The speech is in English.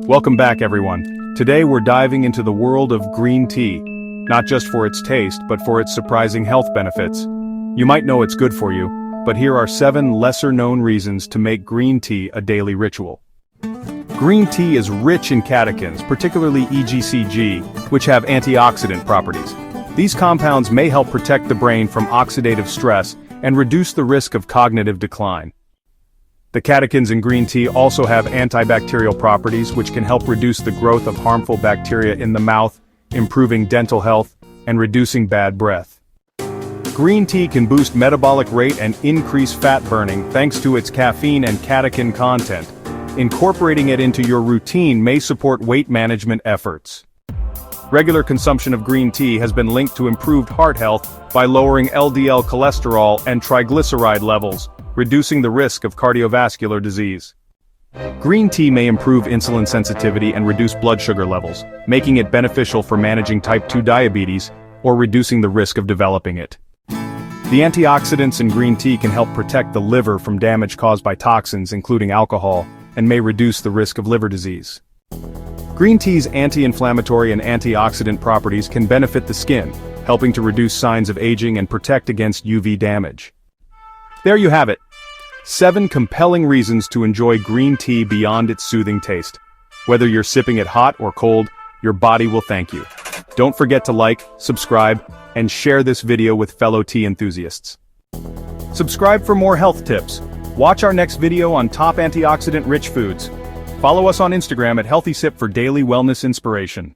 Welcome back, everyone. Today we're diving into the world of green tea, not just for its taste, but for its surprising health benefits. You might know it's good for you, but here are 7 lesser-known reasons to make green tea a daily ritual. Green tea is rich in catechins, particularly EGCG, which have antioxidant properties. These compounds may help protect the brain from oxidative stress and reduce the risk of cognitive decline. The catechins in green tea also have antibacterial properties which can help reduce the growth of harmful bacteria in the mouth, improving dental health, and reducing bad breath. Green tea can boost metabolic rate and increase fat burning thanks to its caffeine and catechin content. Incorporating it into your routine may support weight management efforts. Regular consumption of green tea has been linked to improved heart health by lowering LDL cholesterol and triglyceride levels, reducing the risk of cardiovascular disease. Green tea may improve insulin sensitivity and reduce blood sugar levels, making it beneficial for managing type 2 diabetes or reducing the risk of developing it. The antioxidants in green tea can help protect the liver from damage caused by toxins, including alcohol, and may reduce the risk of liver disease. Green tea's anti-inflammatory and antioxidant properties can benefit the skin, helping to reduce signs of aging and protect against UV damage. There you have it. 7 compelling reasons to enjoy green tea beyond its soothing taste. Whether you're sipping it hot or cold, your body will thank you. Don't forget to like, subscribe, and share this video with fellow tea enthusiasts. Subscribe for more health tips. Watch our next video on top antioxidant-rich foods. Follow us on Instagram at HealthySip for daily wellness inspiration.